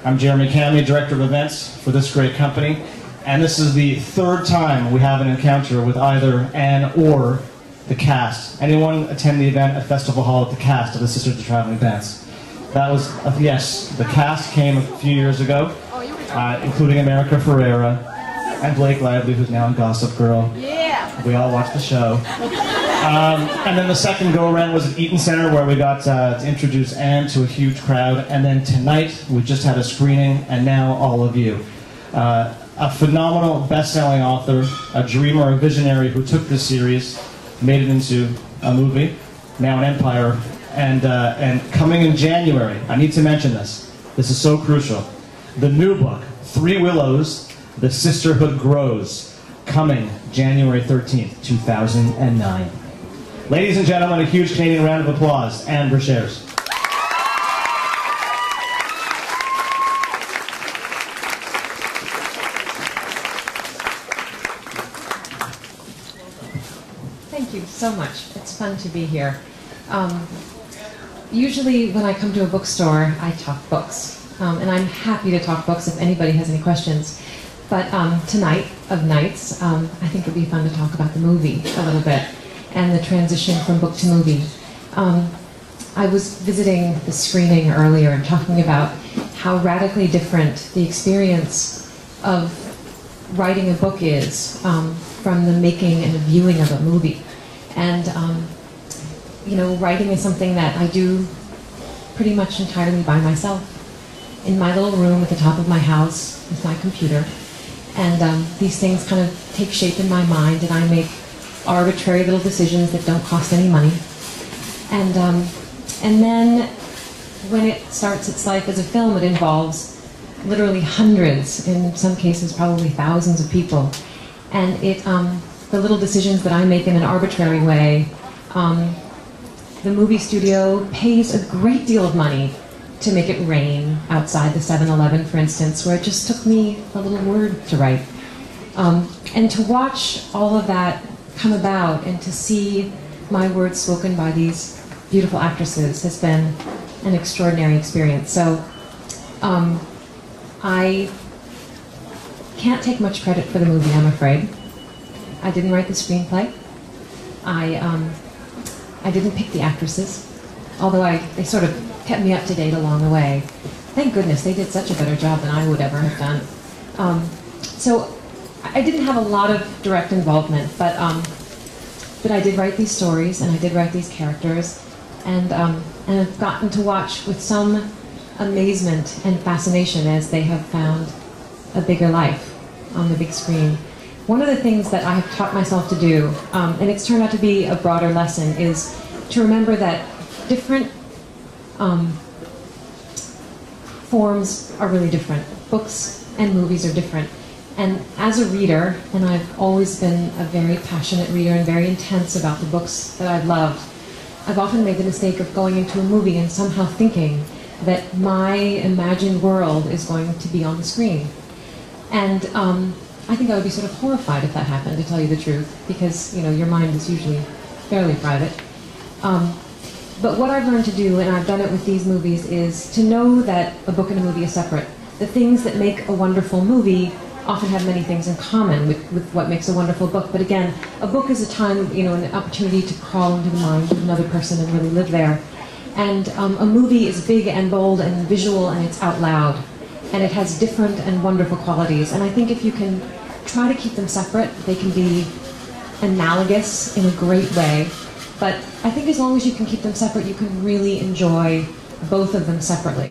I'm Jeremy Cammy, Director of Events for this great company, and this is the third time we have an encounter with either Ann or the cast. Anyone attend the event at Festival Hall with the cast of the Sisterhood of Traveling Dance? That was, yes, the cast came a few years ago, including America Ferrera and Blake Lively, who's now in Gossip Girl. Yeah. We all watched the show. And then the second go-around was at Eaton Center, where we got to introduce Ann to a huge crowd. And then tonight, we just had a screening, and now all of you. A phenomenal best-selling author, a dreamer, a visionary who took this series, made it into a movie, now an empire, and coming in January, I need to mention this. This is so crucial. The new book, 3 Willows, The Sisterhood Grows, coming January 13th, 2009. Ladies and gentlemen, a huge Canadian round of applause, Ann Brashares. Thank you so much. It's fun to be here. Usually when I come to a bookstore, I talk books. And I'm happy to talk books if anybody has any questions. But tonight, of nights, I think it would be fun to talk about the movie a little bit and the transition from book to movie. I was visiting the screening earlier and talking about how radically different the experience of writing a book is from the making and the viewing of a movie. And you know, writing is something that I do pretty much entirely by myself in my little room at the top of my house with my computer. And these things kind of take shape in my mind, and I make arbitrary little decisions that don't cost any money. And then when it starts its life as a film, it involves literally hundreds, in some cases probably thousands of people. And the little decisions that I make in an arbitrary way, the movie studio pays a great deal of money to make it rain outside the 7-Eleven, for instance, where it just took me a little word to write. And to watch all of that come about and to see my words spoken by these beautiful actresses has been an extraordinary experience. So I can't take much credit for the movie, I'm afraid. I didn't write the screenplay. I didn't pick the actresses, although they sort of kept me up to date along the way. Thank goodness, they did such a better job than I would ever have done. So I didn't have a lot of direct involvement, but I did write these stories, and I did write these characters, and I've gotten to watch with some amazement and fascination as they have found a bigger life on the big screen. One of the things that I have taught myself to do, and it's turned out to be a broader lesson, is to remember that different forms are really different. Books and movies are different. And as a reader, and I've always been a very passionate reader and very intense about the books that I've loved, I've often made the mistake of going into a movie and somehow thinking that my imagined world is going to be on the screen. And I think I would be sort of horrified if that happened, to tell you the truth, because you know, your mind is usually fairly private. But what I've learned to do, and I've done it with these movies, is to know that a book and a movie is separate. The things that make a wonderful movie often have many things in common with what makes a wonderful book. But again, a book is a time, you know, an opportunity to crawl into the mind of another person and really live there. And a movie is big and bold and visual, and it's out loud. And it has different and wonderful qualities. And I think if you can try to keep them separate, they can be analogous in a great way. But I think as long as you can keep them separate, you can really enjoy both of them separately.